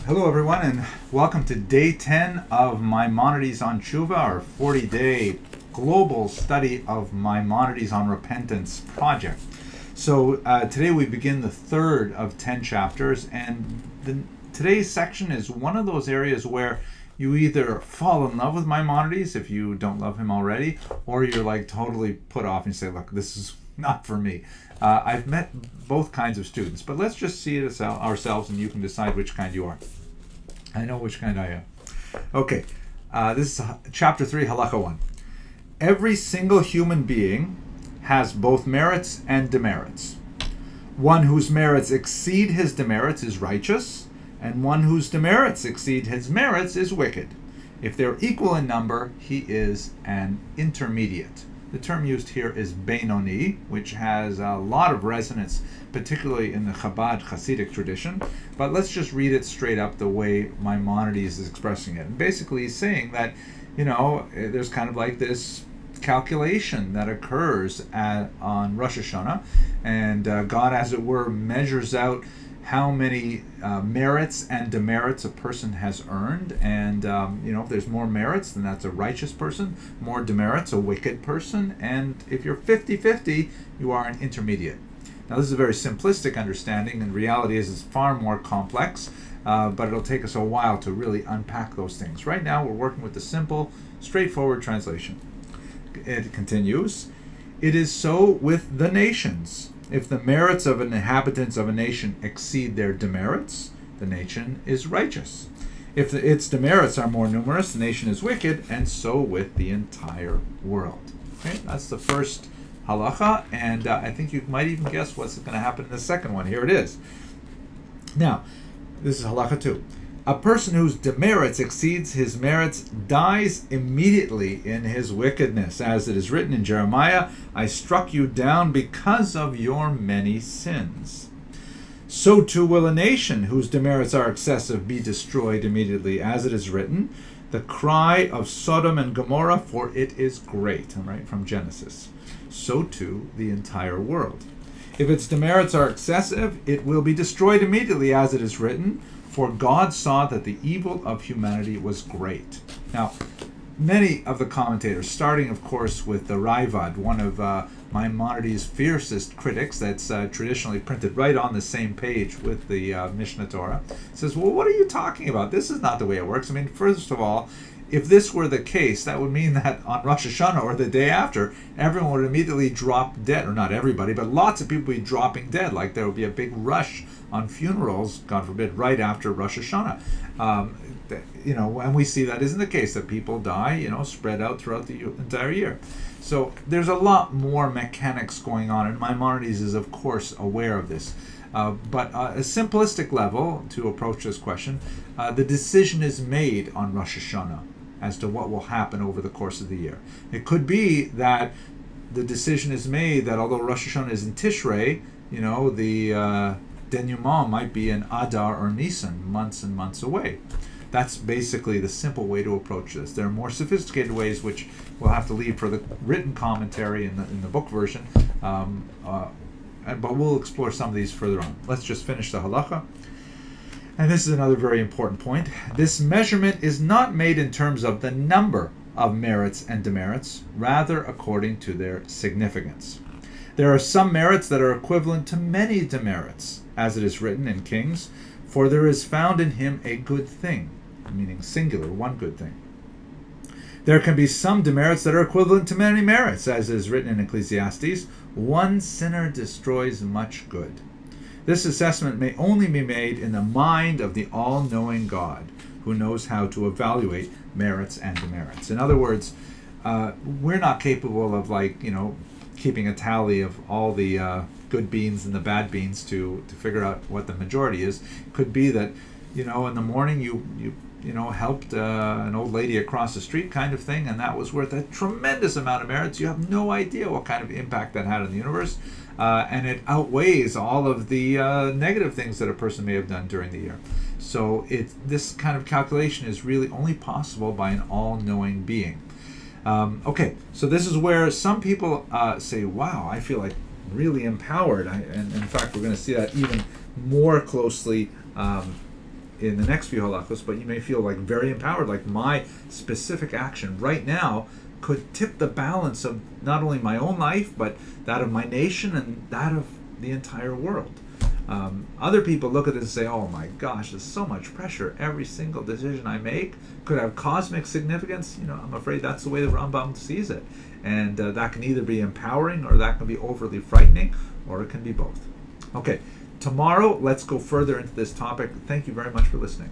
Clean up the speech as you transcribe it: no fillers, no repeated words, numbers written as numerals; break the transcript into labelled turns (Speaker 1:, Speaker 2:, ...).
Speaker 1: Hello everyone, and welcome to day 10 of Maimonides on Teshuvah, our 40-day global study of Maimonides on Repentance project. So today we begin the third of 10 chapters, and today's section is one of those areas where you either fall in love with Maimonides if you don't love him already, or you're like totally put off and say, look, this is not for me. I've met both kinds of students, but let's just see it ourselves and you can decide which kind you are. I know which kind I am. Okay, this is chapter 3, halacha 1. Every single human being has both merits and demerits. One whose merits exceed his demerits is righteous, and one whose demerits exceed his merits is wicked. If they're equal in number, he is an intermediate. The term used here is Benoni, which has a lot of resonance, particularly in the Chabad Hasidic tradition. But let's just read it straight up the way Maimonides is expressing it. And basically he's saying that, there's kind of like this calculation that occurs on Rosh Hashanah, and God, as it were, measures out how many merits and demerits a person has earned. And, if there's more merits, then that's a righteous person. More demerits, a wicked person. And if you're 50-50, you are an intermediate. Now, this is a very simplistic understanding, and reality is it's far more complex, but it'll take us a while to really unpack those things. Right now, we're working with the simple, straightforward translation. It continues, "It is so with the nations. If the merits of an inhabitants of a nation exceed their demerits, the nation is righteous. If its demerits are more numerous, the nation is wicked, and so with the entire world." Okay, that's the first halacha, and I think you might even guess what's going to happen in the second one. Here it is. Now, this is halacha 2. A person whose demerits exceeds his merits dies immediately in his wickedness. As it is written in Jeremiah, "I struck you down because of your many sins." So too will a nation whose demerits are excessive be destroyed immediately. As it is written, "The cry of Sodom and Gomorrah, for it is great." Right from Genesis. So too the entire world. If its demerits are excessive, it will be destroyed immediately, as it is written, "For God saw that the evil of humanity was great." Now, many of the commentators, starting of course with the Ravad, one of Maimonides' fiercest critics, that's traditionally printed right on the same page with the Mishnah Torah, says, well, what are you talking about? This is not the way it works. I mean, first of all, if this were the case, that would mean that on Rosh Hashanah or the day after, everyone would immediately drop dead, or not everybody, but lots of people would be dropping dead. Like there would be a big rush on funerals, God forbid, right after Rosh Hashanah. And we see that isn't the case, that people die, spread out throughout the entire year. So there's a lot more mechanics going on, and Maimonides is, of course, aware of this. But a simplistic level to approach this question, the decision is made on Rosh Hashanah as to what will happen over the course of the year. It could be that the decision is made that although Rosh Hashanah is in Tishrei, the denouement might be in Adar or Nisan, months and months away. That's basically the simple way to approach this. There are more sophisticated ways, which we'll have to leave for the written commentary in the book version, but we'll explore some of these further on. Let's just finish the halacha. And this is another very important point. This measurement is not made in terms of the number of merits and demerits, rather according to their significance. There are some merits that are equivalent to many demerits, as it is written in Kings, "For there is found in him a good thing," meaning singular, one good thing. There can be some demerits that are equivalent to many merits, as is written in Ecclesiastes, "One sinner destroys much good." This assessment may only be made in the mind of the all-knowing God, who knows how to evaluate merits and demerits. In other words, we're not capable of keeping a tally of all the good beans and the bad beans to figure out what the majority is. It could be that, in the morning you helped an old lady across the street kind of thing, and that was worth a tremendous amount of merits. You have no idea what kind of impact that had on the universe, and it outweighs all of the negative things that a person may have done during the year. So this kind of calculation is really only possible by an all-knowing being. Okay, so this is where some people say, wow, I feel like really empowered. And in fact, we're going to see that even more closely in the next few halachos, but you may feel like very empowered, like my specific action right now could tip the balance of not only my own life, but that of my nation and that of the entire world. Other people look at it and say, oh my gosh, there's so much pressure. Every single decision I make could have cosmic significance. I'm afraid that's the way the Rambam sees it. And that can either be empowering or that can be overly frightening, or it can be both. Okay, tomorrow let's go further into this topic. Thank you very much for listening.